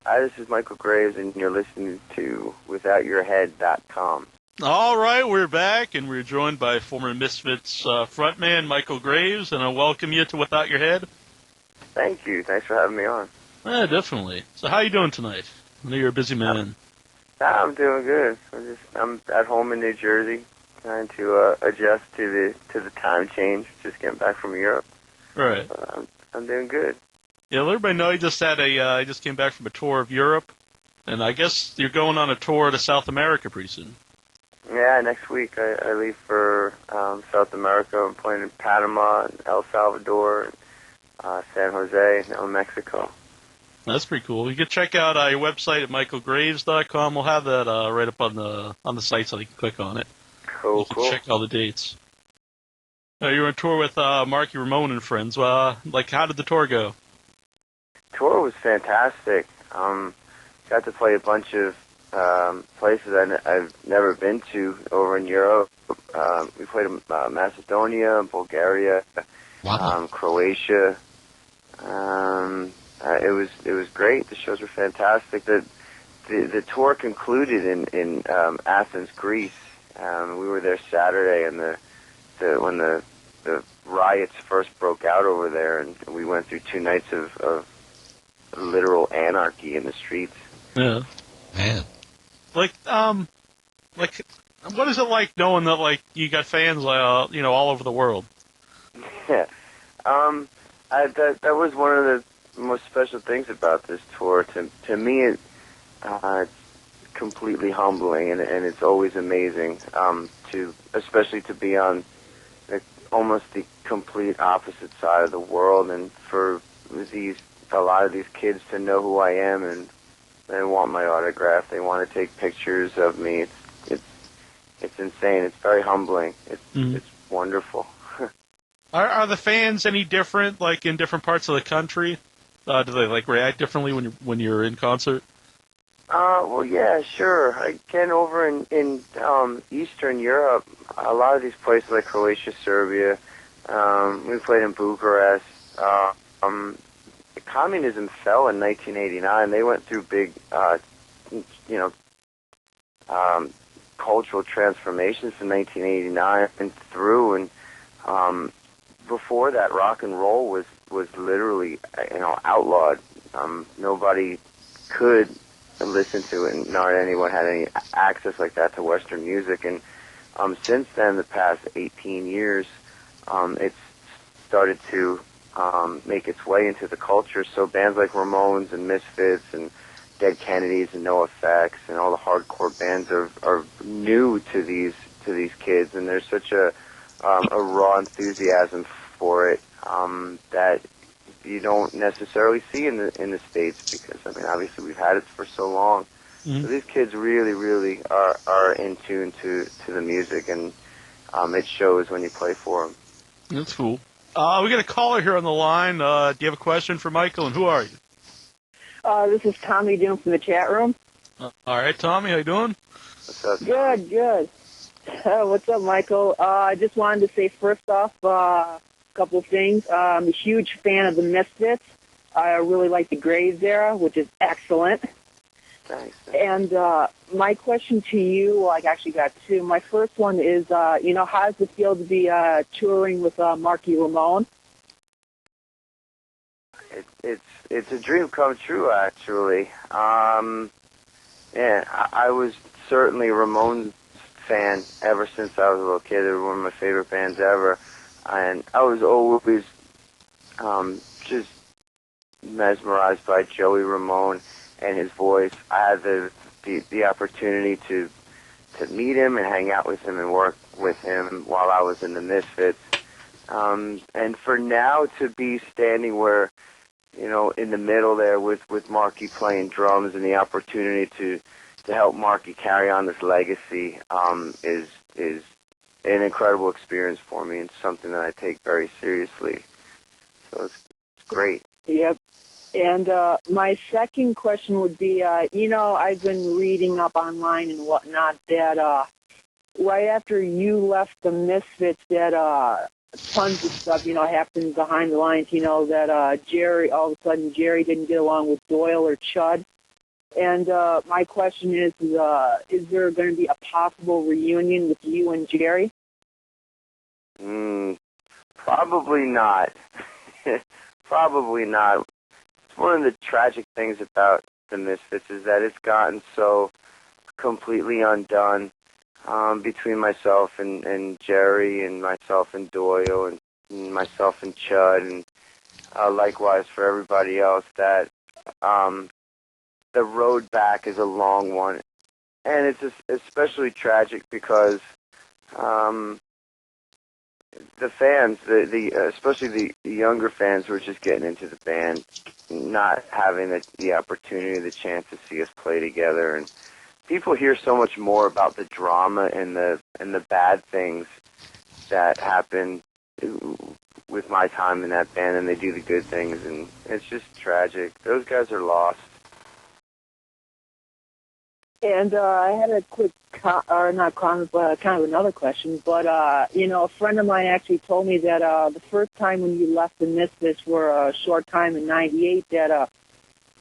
Hi, this is Michale Graves, and you're listening to WithoutYourHead.com. All right, we're back, and we're joined by former Misfits frontman Michale Graves, and I welcome you to Without Your Head. Thank you. Thanks for having me on. Yeah, definitely. So how you doing tonight? I know you're a busy man. I'm doing good. I'm at home in New Jersey, trying to adjust to the time change. Just getting back from Europe. Right. I'm doing good. Yeah, let everybody know I just came back from a tour of Europe, and I guess you're going on a tour to South America pretty soon. Yeah, next week I leave for South America. I'm playing in Panama, and El Salvador, and San Jose, and now Mexico. That's pretty cool. You can check out your website at michaelgraves.com. We'll have that right up on the site so you can click on it. Cool. Check all the dates. You're on tour with Marky Ramone and friends. How did the tour go? Tour was fantastic. Got to play a bunch of places I've never been to over in Europe. We played in Macedonia, Bulgaria, Croatia. It was great. The shows were fantastic. The tour concluded in Athens, Greece. We were there Saturday, and when the riots first broke out over there, and we went through 2 nights of literal anarchy in the streets. Yeah, man. What is it like knowing that you got fans all over the world? Yeah, that was one of the most special things about this tour. To me, it's completely humbling, and it's always amazing. Especially to be on almost the complete opposite side of the world, and for a lot of these kids to know who I am, and they want my autograph. They want to take pictures of me. It's insane. It's very humbling. It's wonderful. Are the fans any different, in different parts of the country? Do they react differently when you're in concert? Well, yeah, sure. Again, over in Eastern Europe, a lot of these places like Croatia, Serbia, we played in Bucharest. Communism fell in 1989. They went through big, cultural transformations from 1989 and through. And before that, rock and roll was literally, outlawed. Nobody could listen to it, and not anyone had any access like that to Western music. And since then, the past 18 years, it's started to make its way into the culture. So bands like Ramones and Misfits and Dead Kennedys and NoFX and all the hardcore bands are new to these kids, and there's such a raw enthusiasm for it that you don't necessarily see in the States, because obviously we've had it for so long. Mm-hmm. So these kids really, really are in tune to the music, and it shows when you play for them. That's cool. We got a caller here on the line. Do you have a question for Michael, and who are you? This is Tommy doing from the chat room. All right, Tommy, how you doing? What's up? Good. What's up, Michael? I just wanted to say first off a couple of things. I'm a huge fan of the Misfits. I really like the Graves era, which is excellent. Thanks. And my question to you, I actually got 2. My first one is, how does it feel to be touring with Marky Ramone? It's a dream come true, actually. Yeah, I was certainly a Ramones fan ever since I was a little kid. They were one of my favorite bands ever, and I was always just mesmerized by Joey Ramone and his voice. I had the opportunity to meet him and hang out with him and work with him while I was in the Misfits. And for now to be standing where, in the middle there with Marky playing drums, and the opportunity to help Marky carry on this legacy is an incredible experience for me, and something that I take very seriously. So it's great. Yep. And my second question would be, I've been reading up online and whatnot that right after you left the Misfits, that tons of stuff, happened behind the lines, that Jerry, all of a sudden Jerry didn't get along with Doyle or Chud. And my question is there going to be a possible reunion with you and Jerry? Probably not. Probably not. One of the tragic things about the Misfits is that it's gotten so completely undone between myself and Jerry and myself and Doyle and myself and Chud and likewise for everybody else that the road back is a long one. And it's especially tragic because the fans, especially the younger fans who are just getting into the band, not having the opportunity, the chance to see us play together, and people hear so much more about the drama and the bad things that happen with my time in that band than they do the good things, and it's just tragic. Those guys are lost. And I had a quick, not comment, but kind of another question. But, a friend of mine actually told me that the first time when you left the Misfits for a short time in '98, that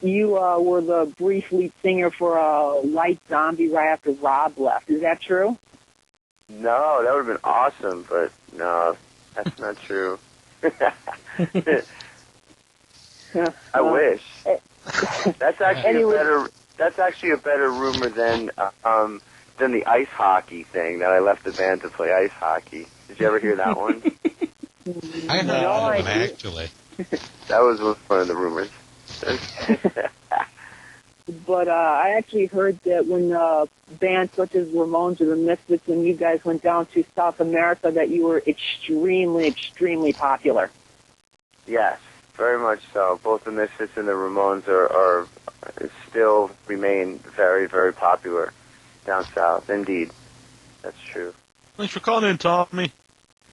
you were the brief lead singer for White Zombie right after Rob left. Is that true? No, that would have been awesome, but no, that's not true. I wish. That's actually That's actually a better rumor than the ice hockey thing, that I left the band to play ice hockey. Did you ever hear that one? I heard that one, actually. That was one of the rumors. But I actually heard that when bands such as Ramones or the Misfits, when you guys went down to South America, that you were extremely, extremely popular. Yes, very much so. Both the Misfits and the Ramones are still remain very, very popular down south. Indeed. That's true. Thanks for calling in, Tommy.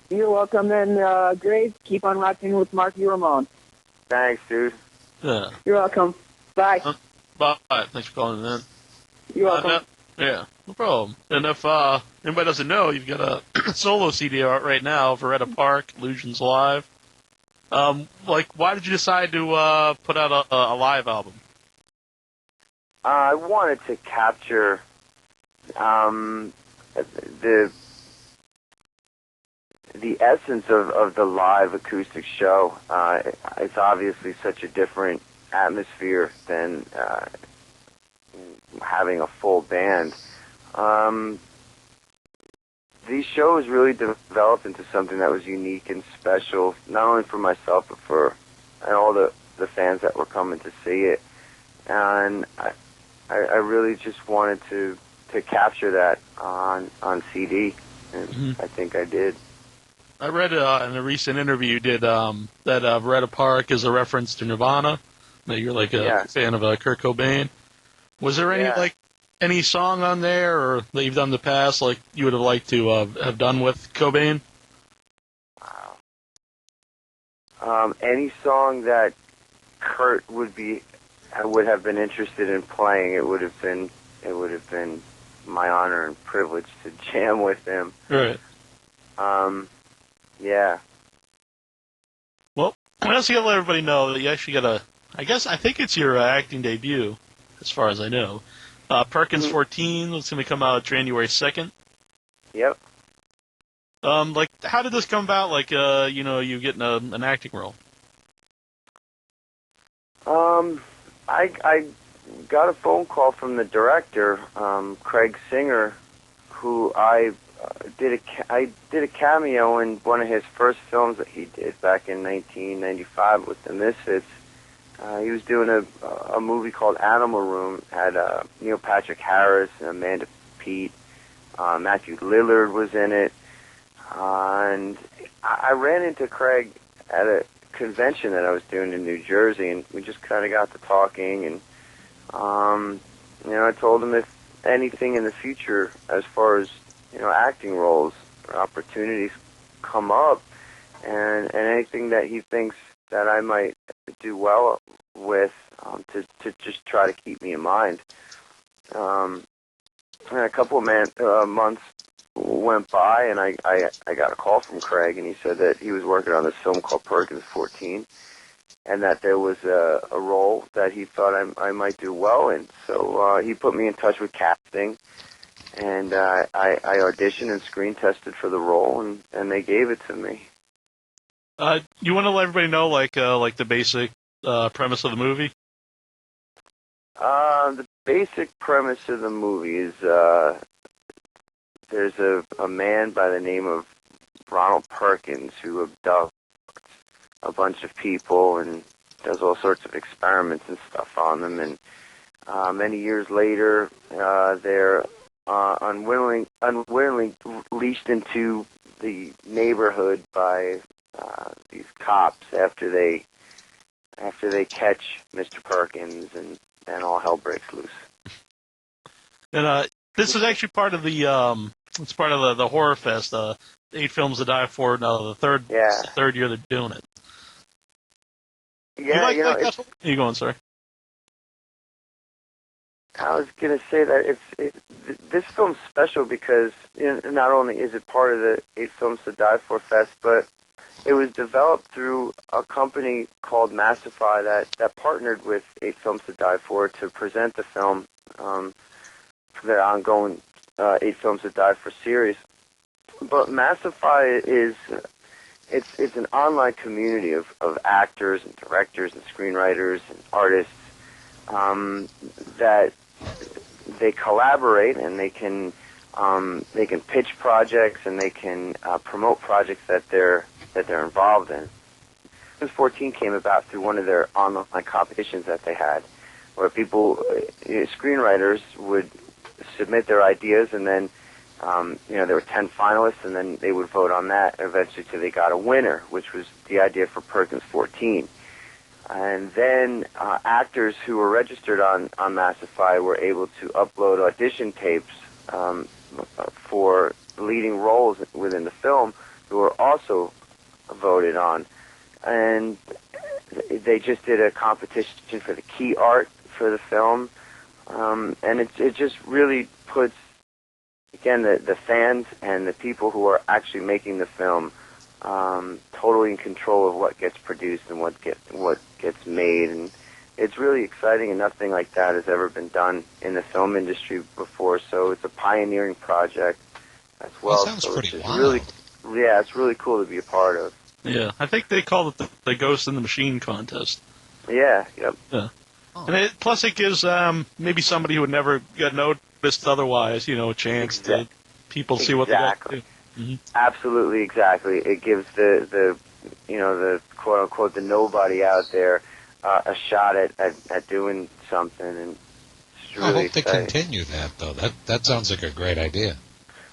You're welcome, and Graves, keep on rocking with Marky Ramone. Thanks, dude. Yeah. You're welcome. Bye. Bye. Thanks for calling in. You're welcome. Yeah, no problem. And if anybody doesn't know, you've got a solo CD out right now, Veretta Park, Illusions Live. Why did you decide to put out a live album? I wanted to capture the essence of the live acoustic show. It's obviously such a different atmosphere than having a full band. These shows really developed into something that was unique and special, not only for myself, but for all the fans that were coming to see it. And I really just wanted to capture that on CD, and I think I did. I read in a recent interview you did that Veretta Park is a reference to Nirvana, that you're a fan of Kurt Cobain. Was there any song on there or that you've done in the past you would have liked to have done with Cobain? Any song that Kurt would have been interested in playing, it would have been my honor and privilege to jam with him. Right. Yeah. Well, I also got to let everybody know that you actually got I think it's your acting debut, as far as I know. Perkins 14, it's going to come out January 2nd. Yep. How did this come about, you getting an acting role? I got a phone call from the director, Craig Singer, who I did a cameo in one of his first films that he did back in 1995 with the Misfits. He was doing a movie called Animal Room. Had Neil Patrick Harris and Amanda Peet. Matthew Lillard was in it. And I ran into Craig at a convention that I was doing in New Jersey, and we just kind of got to talking. And I told him if anything in the future, as far as acting roles or opportunities come up, and anything that he thinks that I might do well with, to just try to keep me in mind. And a couple of months went by, and I got a call from Craig, and he said that he was working on this film called Perkins 14, and that there was a role that he thought I might do well in. So he put me in touch with casting, and I auditioned and screen tested for the role, and they gave it to me. You want to let everybody know, like the basic premise of the movie? The basic premise of the movie is there's a man by the name of Ronald Perkins who abducts a bunch of people and does all sorts of experiments and stuff on them. And many years later, they're unwillingly leashed into the neighborhood by these cops after they catch Mr. Perkins, and all hell breaks loose. And this is actually part of the it's part of the Horror Fest. 8 Films to Die For. Now the third year they're doing it. Yeah, that? You going, sir? I was going to say that this film's special because not only is it part of the 8 Films to Die For Fest, but it was developed through a company called Misifts that partnered with 8 Films to Die For to present the film for their ongoing 8 Films to Die For series. But Misifts is it's an online community of actors and directors and screenwriters and artists that they collaborate, and they can pitch projects, and they can promote projects that they're involved in. 14 came about through one of their online competitions that they had, where people, screenwriters, would submit their ideas, and then there were 10 finalists, and then they would vote on that eventually till they got a winner, which was the idea for Perkins 14. And then actors who were registered on Misifts were able to upload audition tapes for leading roles within the film, who were also voted on. And they just did a competition for the key art for the film, and it just really puts, again, the fans and the people who are actually making the film totally in control of what gets produced and what gets made. And it's really exciting, and nothing like that has ever been done in the film industry before. So it's a pioneering project as well. That sounds pretty wild. Really, yeah, it's really cool to be a part of. Yeah, I think they call it the Ghost in the Machine contest. Yeah, yep. Yeah. Oh. And plus it gives maybe somebody who would never get noticed otherwise, a chance to people see what they got to do. Mm-hmm. Absolutely, exactly. It gives the quote unquote the nobody out there a shot at doing something, and it's really I hope they exciting. continue that, though. That sounds like a great idea.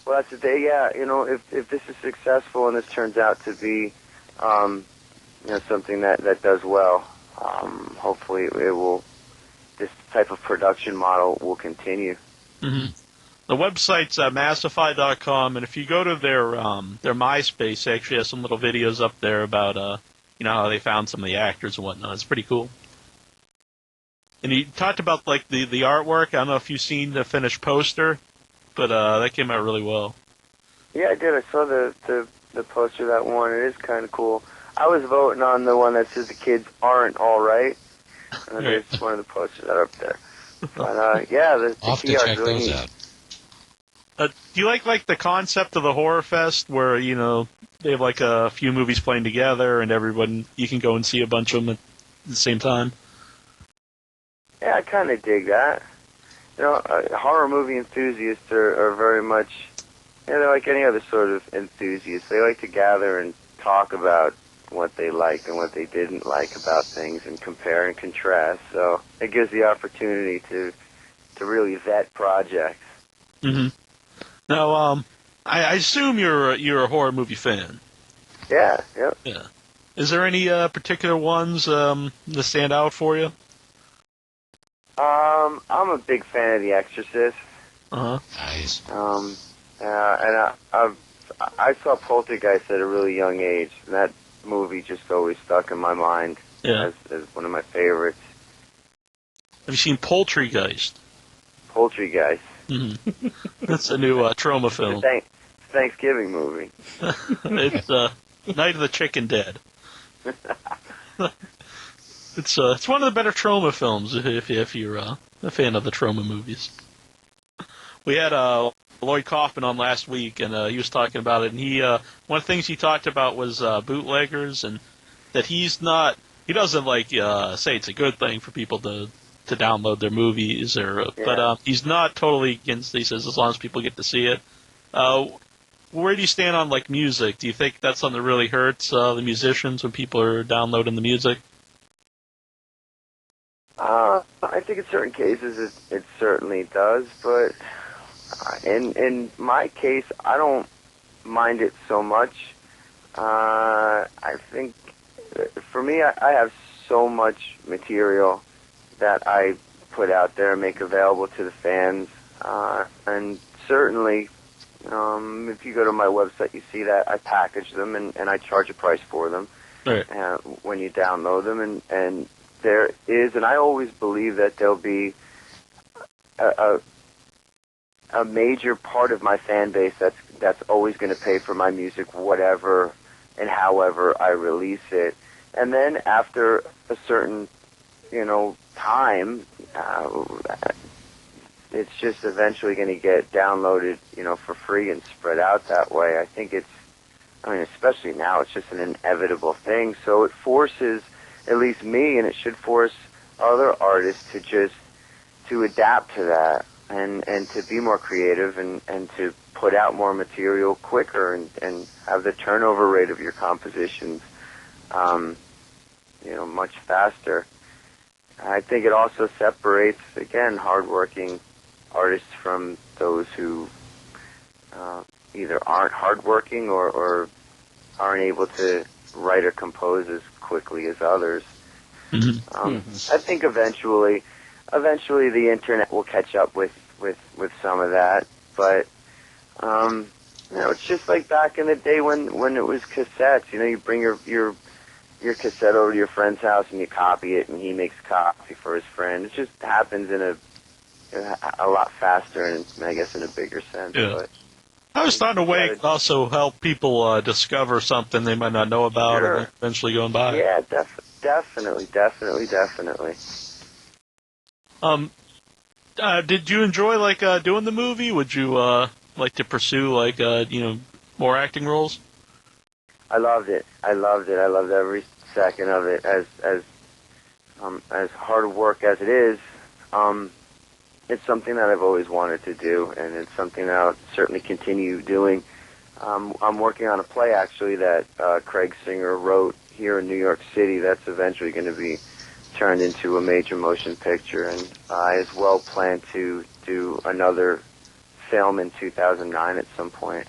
Well, that's the day. Yeah, if this is successful and this turns out to be something that does well, hopefully this type of production model will continue. Mm-hmm. The website's massify.com, and if you go to their MySpace, they actually has some little videos up there about how they found some of the actors and whatnot. It's pretty cool. And you talked about like the artwork. I don't know if you've seen the finished poster, but that came out really well. Yeah, I did. I saw the poster of that one. It is kind of cool. I was voting on the one that says the kids aren't all right. And it's one of the posters that are up there. But yeah, the key art's check really those neat. Out. Do you like the concept of the Horror Fest, where they have like a few movies playing together, and everyone, you can go and see a bunch of them at the same time? Yeah, I kind of dig that. Horror movie enthusiasts are very much, they're like any other sort of enthusiast. They like to gather and talk about what they liked and what they didn't like about things, and compare and contrast. So it gives the opportunity to really vet projects. Mm-hmm. Now, I assume you're a horror movie fan. Yeah, yep. Yeah. Is there any particular ones that stand out for you? I'm a big fan of The Exorcist. Uh-huh. Nice. And I saw Poltergeist at a really young age, and that movie just always stuck in my mind as one of my favorites. Have you seen Poultrygeist? Poultrygeist. Mm-hmm. That's a new trauma film. It's a Thanksgiving movie. It's Night of the Chicken Dead. It's one of the better Troma films if you're a fan of the Troma movies. We had Lloyd Kaufman on last week, and he was talking about it. And one of the things he talked about was bootleggers, and that he doesn't say it's a good thing for people to download their movies, but he's not totally against. He says as long as people get to see it. Where do you stand on music? Do you think that's something that really hurts the musicians when people are downloading the music? I think in certain cases it certainly does, but in my case, I don't mind it so much. I think for me, I have so much material that I put out there and make available to the fans, and certainly if you go to my website, you see that I package them and I charge a price for them. Right. When you download them, and there is, and I always believe that there'll be a major part of my fan base that's always going to pay for my music, whatever and however I release it. And then after a certain, time, it's just eventually going to get downloaded, for free and spread out that way. I think especially now, it's just an inevitable thing. So it forces, at least me, and it should force other artists to adapt to that and to be more creative and to put out more material quicker and have the turnover rate of your compositions, much faster. I think it also separates, again, hardworking artists from those who either aren't hardworking or aren't able to write or compose as quickly as others. I think eventually the internet will catch up with some of that, but it's just like back in the day when it was cassettes. You bring your cassette over to your friend's house and you copy it, and he makes a copy for his friend. It just happens in a lot faster, and I guess in a bigger sense. Yeah. But I was starting to wait also help people discover something they might not know about, sure. and eventually go and buy it. Yeah, definitely. Did you enjoy doing the movie? Would you like to pursue more acting roles? I loved it. I loved every second of it. As hard work as it is, it's something that I've always wanted to do, and it's something that I'll certainly continue doing. I'm working on a play, actually, that Craig Singer wrote here in New York City. That's eventually going to be turned into a major motion picture, and I as well plan to do another film in 2009 at some point.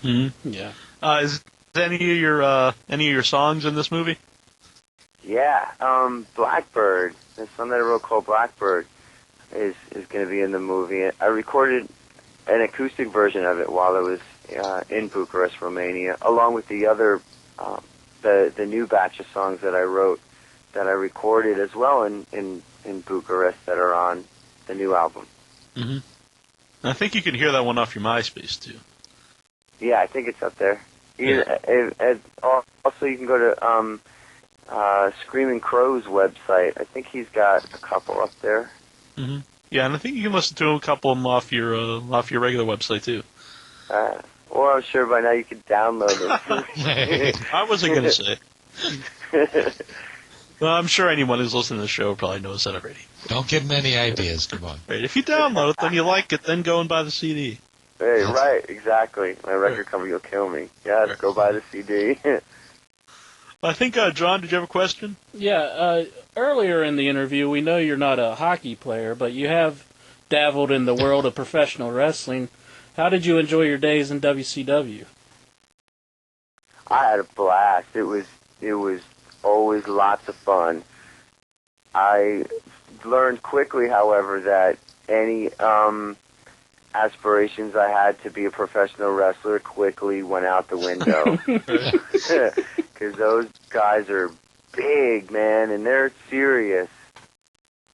Mm-hmm. Yeah. Is any of your songs in this movie? Yeah, Blackbird. There's one that I wrote called Blackbird is going to be in the movie. I recorded an acoustic version of it while I was in Bucharest, Romania, along with the other the new batch of songs that I wrote that I recorded as well in Bucharest that are on the new album. Mm-hmm. I think you can hear that one off your MySpace too. Yeah, I think it's up there. Yeah. Also, you can go to Screaming Crow's website. I think he's got a couple up there. Mm-hmm. Yeah, and I think you can listen to a couple of them off your regular website too. Well, I'm sure by now you can download it. I wasn't going to say. Well, I'm sure anyone who's listening to the show probably knows that already. Don't give them any ideas. Come on. Right, if you download it, then you like it, then go and buy the CD. Hey, right, exactly. My record company will kill me. Yeah, go buy the CD. I think, John, did you have a question? Yeah, earlier in the interview, we know you're not a hockey player, but you have dabbled in the world of professional wrestling. How did you enjoy your days in WCW? I had a blast. It was always lots of fun. I learned quickly, however, that any aspirations I had to be a professional wrestler quickly went out the window. Because those guys are big, man, and they're serious.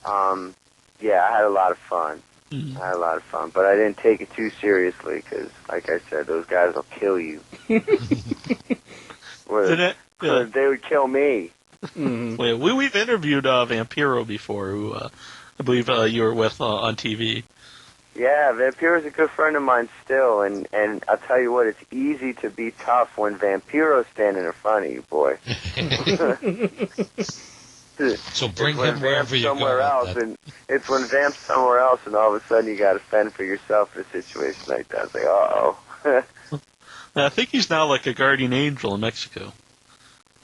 Yeah, I had a lot of fun. Mm-hmm. I had a lot of fun, but I didn't take it too seriously because, like I said, those guys will kill you. They would kill me. Mm-hmm. We've interviewed Vampiro before, who I believe you were with on TV. Yeah, Vampiro's a good friend of mine still, and I'll tell you what, it's easy to be tough when Vampiro's standing in front of you, boy. So bring him wherever you go. Else, and it's when Vamp's somewhere else, and all of a sudden you got to fend for yourself in a situation like that. It's like, uh-oh. I think he's now like a guardian angel in Mexico.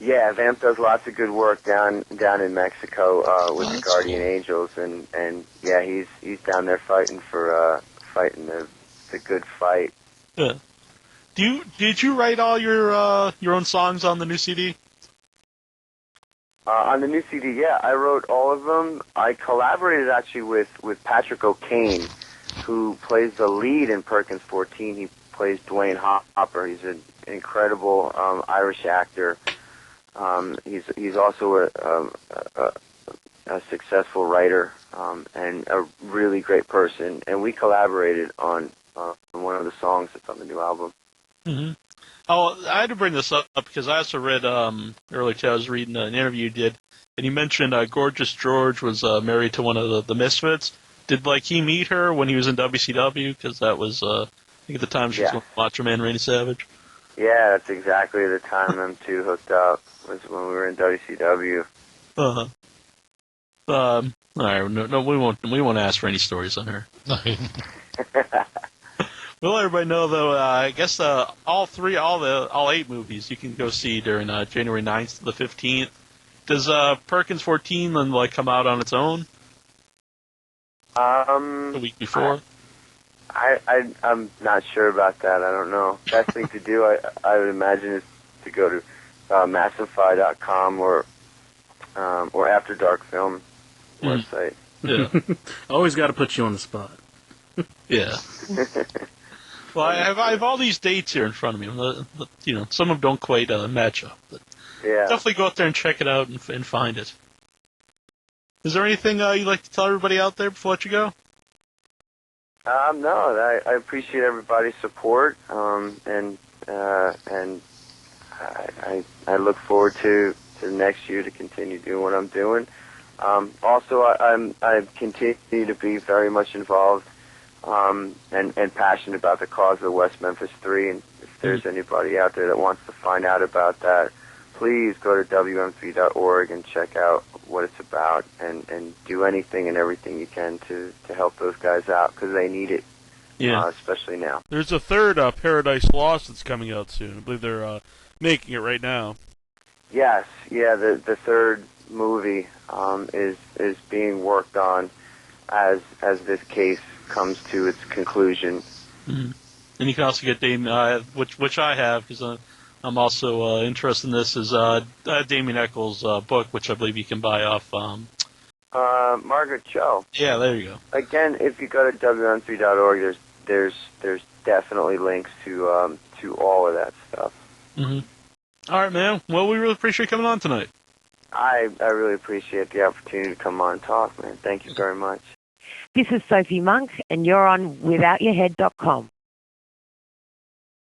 Yeah, Vamp does lots of good work down in Mexico with the Guardian Angels, and yeah, he's down there fighting the good fight. Yeah. Did you write all your own songs on the new CD? On the new CD, yeah, I wrote all of them. I collaborated actually with Patrick O'Kane, who plays the lead in Perkins 14. He plays Dwayne Hopper. He's an incredible Irish actor. He's also a successful writer and a really great person. And we collaborated on one of the songs that's on the new album. Mm-hmm. Oh, I had to bring this up because I also read earlier today. I was reading an interview you did, and you mentioned Gorgeous George was married to one of the Misfits. Did he meet her when he was in WCW? Because that was I think at the time she was with Macho Man Randy Savage. Yeah, that's exactly the time them two hooked up, was when we were in WCW. Uh-huh. All right, no, we won't ask for any stories on her. We'll let everybody know, though. I guess all 8 movies you can go see during January 9th to the 15th. Does Perkins 14 then come out on its own? The week before. I'm not sure about that. I don't know. Best thing to do, I would imagine, is to go to Massify.com or After Dark Film website. Yeah. Always got to put you on the spot. Yeah. Well, I have all these dates here in front of me. Some of them don't quite match up. But definitely go out there and check it out and find it. Is there anything you'd like to tell everybody out there before I let you go? No, I appreciate everybody's support, and I look forward to next year to continue doing what I'm doing. Also, I continue to be very much involved and passionate about the cause of the West Memphis 3, and if there's anybody out there that wants to find out about that, please go to WM3.org and check out what it's about, and do anything and everything you can to help those guys out, because they need it, especially now. There's a third Paradise Lost that's coming out soon. I believe they're making it right now. Yes, the third movie is being worked on as this case comes to its conclusion. Mm-hmm. And you can also get Damien, which I have, because I'm also interested in this, is Damien Eccles' book, which I believe you can buy off Margaret Cho. Yeah, there you go. Again, if you go to WM3.org, there's definitely links to all of that stuff. Mm-hmm. All right, man. Well, we really appreciate you coming on tonight. I really appreciate the opportunity to come on and talk, man. Thank you very much. This is Sophie Monk, and you're on WithoutYourHead.com.